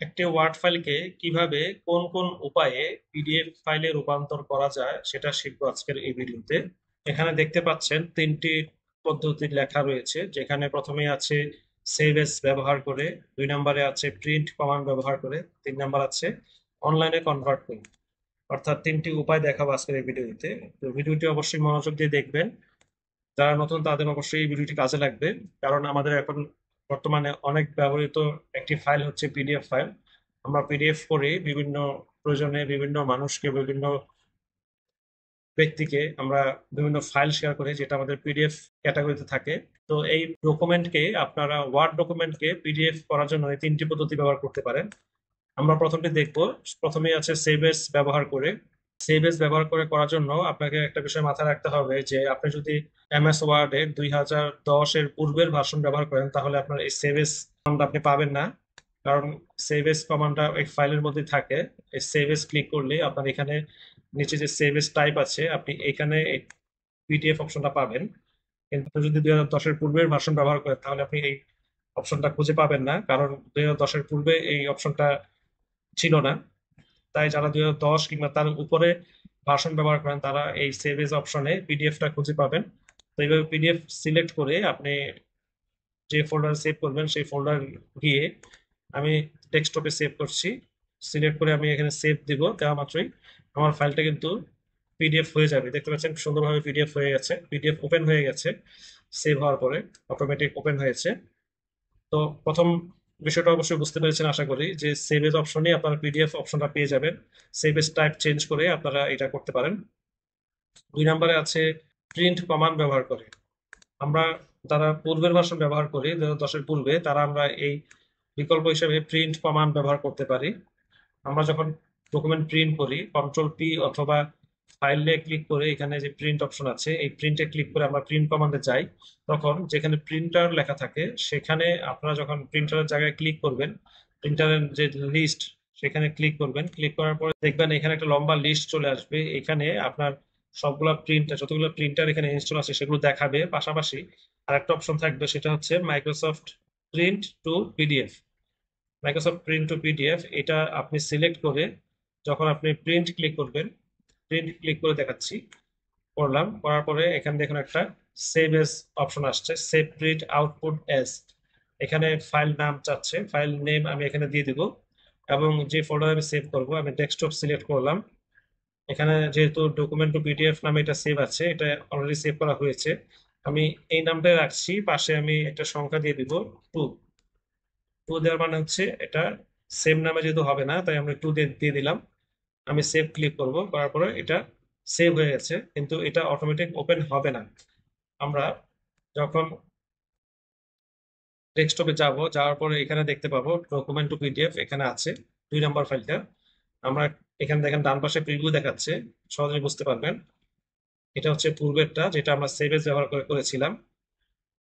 একটি ওয়ার্ড ফাইলকে কিভাবে কোন কোন উপায়ে পিডিএফ ফাইলে রূপান্তর করা যায় সেটা শিখবো আজকের এই ভিডিওতে। এখানে দেখতে পাচ্ছেন তিনটি পদ্ধতির লেখা রয়েছে, যেখানে প্রথমে আছে সেভ এস ব্যবহার করে, 2 নম্বরে আছে প্রিন্ট কমান্ড ব্যবহার করে, 3 নম্বর আছে অনলাইনে কনভার্ট করে। অর্থাৎ তিনটি উপায় দেখাবো আজকের এই ভিডিওতে। তো ভিডিওটি অবশ্যই মনোযোগ দিয়ে দেখবেন। যারা নতুন তাদের অবশ্যই এই ভিডিওটি কাজে লাগবে, কারণ আমাদের এখন বর্তমানে অনেক ব্যবহৃত একটি ফাইল হচ্ছে পিডিএফ ফাইল। আমরা পিডিএফ করে বিভিন্ন প্রয়োজনে বিভিন্ন মানুষকে, বিভিন্ন ব্যক্তিকে আমরা বিভিন্ন ফাইল শেয়ার করি, যেটা আমাদের পিডিএফ ক্যাটাগরিতে থাকে। তো এই ডকুমেন্টকে আপনারা ওয়ার্ড ডকুমেন্টকে পিডিএফ করার জন্য এই তিনটি পদ্ধতি ব্যবহার করতে পারেন। আমরা প্রথমটি দেখব। প্রথমেই আছে সেভ এস ব্যবহার করে। সেভ এস ব্যবহার করে করার জন্য আপনাকে একটা বিষয় মাথায় রাখতে হবে, যে আপনি যদি এমএস ওয়ার্ডে 2010-এর পূর্বের ভার্সন ব্যবহার করেন, তাহলে আপনার এই সেভ এস কমান্ড আপনি পাবেন না। কারণ সেভ এস কমান্ডটা এই ফাইলের মধ্যে থাকে। এই সেভ এস ক্লিক করলে আপনার এখানে নিচে যে সেভ এস টাইপ আছে, আপনি এখানে পিডিএফ অপশনটা পাবেন। কিন্তু আপনি যদি 2010-এর পূর্বের ভার্সন ব্যবহার করেন, তাহলে আপনি এই অপশনটা খুঁজে পাবেন না, কারণ 2010-এর পূর্বে এই অপশনটা ছিল না। তাই যারা 2010 কিংবা তার উপরে ভার্সন ব্যবহার করেন, তারা এই সেভ এজ অপশনে পিডিএফটা খুঁজে পাবেন। তো এইভাবে পিডিএফ সিলেক্ট করে আপনি যে ফোল্ডার সেভ করবেন সেই ফোল্ডার গিয়ে, আমি ডেস্কটপে সেভ করছি, সিলেক্ট করে আমি এখানে সেভ দিব। দেওয়া মাত্রই আমার ফাইলটা কিন্তু পিডিএফ হয়ে যাবে। দেখতে পাচ্ছেন সুন্দরভাবে পিডিএফ হয়ে গেছে, পিডিএফ ওপেন হয়ে গেছে। সেভ হওয়ার পরে অটোমেটিক ওপেন হয়েছে। তো প্রথম বিষয়টা অবশ্যই বুঝতে পেরেছেন আশা করি, যে সেভ এজ অপশনে আপনারা পিডিএফ অপশনটা পেয়ে যাবেন। সেভ এজ টাইপ চেঞ্জ করে আপনারা এটা করতে পারেন। 2 নম্বরে আছে প্রিন্ট কমান্ড ব্যবহার করে। আমরা যারা পূর্বের ভার্সন ব্যবহার করি 2010-এর পূর্বে, তারা আমরা এই বিকল্প হিসেবে প্রিন্ট কমান্ড ব্যবহার করতে পারি। আমরা যখন ডকুমেন্ট প্রিন্ট করি, কন্ট্রোল পি অথবা ফাইলে ক্লিক করে এখানে যে প্রিন্ট অপশন আছে, এই প্রিন্টে ক্লিক করে আমরা প্রিন্ট কমান্ডে যাই। তখন যেখানে প্রিন্টার লেখা থাকে, সেখানে আপনারা যখন প্রিন্টারের জায়গায় ক্লিক করবেন, প্রিন্টারের যে লিস্ট সেখানে ক্লিক করবেন। ক্লিক করার পরে দেখবেন এখানে একটা লম্বা লিস্ট চলে আসবে। এখানে আপনার সবগুলা প্রিন্টার, যতগুলো প্রিন্টার এখানে ইনস্টল আছে সেগুলো দেখাবে। পাশাপাশি আরেকটা অপশন থাকবে, সেটা হচ্ছে Microsoft print two PDF. Microsoft print two PDF এটা আপনি সিলেক্ট করে যখন আপনি প্রিন্ট ক্লিক করবেন, প্রিন্ট ক্লিক করে দেখাচ্ছি, করলাম, করার পরে এখানে দেখুন একটা সেভ এস অপশন আসছে, সেভ প্রিন্ট আউটপুট এস। এখানে ফাইল নাম চাচ্ছে, ফাইল নেম আমি এখানে দিয়ে দিব, এবং যে ফোল্ডার আমি সেভ করব আমি ডেস্কটপ সিলেক্ট করলাম। এখানে যেহেতু ডকুমেন্ট টু পিডিএফ নামে এটা সেভ আছে, এটা অলরেডি সেভ করা হয়েছে, আমি এই নামটা রাখছি। পাশে আমি একটা সংখ্যা দিয়ে দিব, 2। 2 দেওয়ার মানে হচ্ছে এটা সেম নামে যেহেতু হবে না, তাই আমরা 2 দিয়ে দিলাম। আমি সেভ ক্লিক করব, করার পরে এটা সেভ হয়ে গেছে, কিন্তু এটা অটোমেটিক ওপেন হবে না। আমরা যখন ডেস্কটপে যাব, যাওয়ার পরে এখানে দেখতে পাবো ডকুমেন্ট টু পিডিএফ এখানে আছে 2 নম্বর ফাইলটা। আমরা এখানে দেখেন ডান পাশে প্রিভিউ দেখাচ্ছে, সহজেই বুঝতে পারবেন। এটা হচ্ছে পূর্বেরটা, যেটা আমরা সেভ এজ ব্যবহার করে করেছিলাম।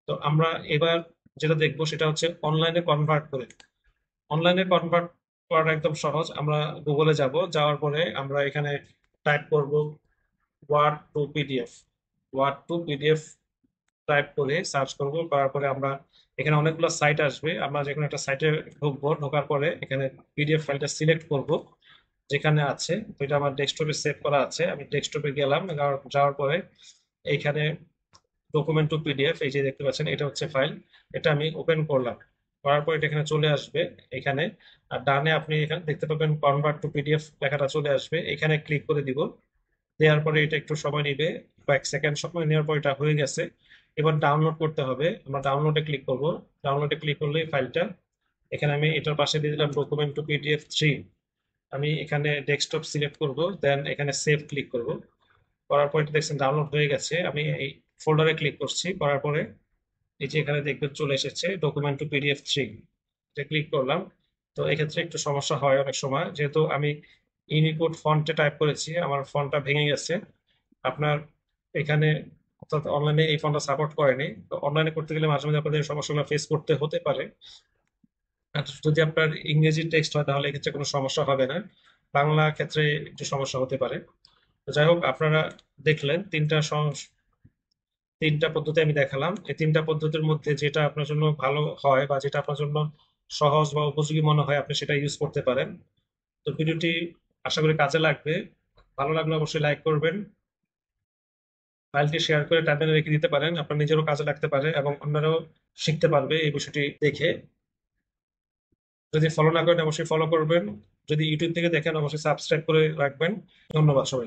তো আমরা এবার যেটা দেখবো সেটা হচ্ছে অনলাইনে কনভার্ট করে। অনলাইনে কনভার্ট করাটা একদম সহজ। আমরা গুগলে যাব, যাওয়ার পরে আমরা এখানে টাইপ করব word to PDF. Word to PDF type করে সার্চ করব, করার পরে আমরা এখানে অনেকগুলো সাইট আসবে। আমরা যে কোনো একটা সাইটে ঢুকবো, ঢোকার পরে এখানে পিডিএফ ফাইলটা সিলেক্ট করব যেখানে আছে। তো এটা আমার ডেস্কটপে সেভ করা আছে, আমি ডেস্কটপে গেলাম। যাওয়ার পরে এইখানে ডকুমেন্ট টু পিডিএফ, এই যে দেখতে পাচ্ছেন এটা হচ্ছে ফাইল। এটা আমি ওপেন করলাম, করার পর এটা এখানে চলে আসবে এখানে। আর ডানে আপনি এখানে দেখতে পাবেন কনভার্ট টু পিডিএফ লেখাটা চলে আসবে, এখানে ক্লিক করে দিব। দেওয়ার পরে এটা একটু সময় নিবে, কয়েক সেকেন্ড সময় নেওয়ার পর এটা হয়ে গেছে। এবার ডাউনলোড করতে হবে, আমরা ডাউনলোডে ক্লিক করব। ডাউনলোডে ক্লিক করলে ফাইলটা এখানে আমি এটার পাশে দিয়ে দিলাম ডকুমেন্ট টু পিডিএফ 3। আমি এখানে ডেস্কটপ সিলেক্ট করব, দেন এখানে সেভ ক্লিক করব। করার পর এটা দেখছেন ডাউনলোড হয়ে গেছে। আমি এই ফোল্ডারে ক্লিক করছি, করার পরে এই যে এখানে দেখবেন চলে এসেছে ডকুমেন্ট টু পিডিএফ 3। এটা ক্লিক করলাম। তো এক্ষেত্রে একটু সমস্যা হয় অনেক সময়, যেহেতু আমি ইউনিকোড ফন্টে টাইপ করেছি, আমার ফন্টটা ভেঙে গেছে। আপনার এখানে, অর্থাৎ অনলাইনে এই ফন্টটা সাপোর্ট করেনি, তো অনলাইনে করতে গেলে মাঝে মাঝে আপনাদের সমস্যাগুলো ফেস করতে হতে পারে। আর যদি আপনার ইংরেজি টেক্সট হয়, তাহলে এক্ষেত্রে কোনো সমস্যা হবে না। বাংলা ক্ষেত্রে একটু সমস্যা হতে পারে। তো যাই হোক, আপনারা দেখলেন তিনটা পদ্ধতি আমি দেখালাম। এই তিনটা পদ্ধতির মধ্যে যেটা আপনার জন্য ভালো হয় বা যেটা আপনার জন্য সহজ বা উপযোগী মনে হয় আপনি সেটা ইউজ করতে পারেন। তো ভিডিওটি আশা করি কাজে লাগবে। ভালো লাগলে অবশ্যই লাইক করবেন। ফাইলটি শেয়ার করে টাইমলাইনে রেখে দিতে পারেন, আপনার নিজেরও কাজে লাগতে পারে এবং অন্যরাও শিখতে পারবে এই বিষয়টি দেখে। যদি ফলো না করেন অবশ্যই ফলো করবেন। যদি ইউটিউব থেকে দেখেন অবশ্যই সাবস্ক্রাইব করে রাখবেন। ধন্যবাদ সবাই।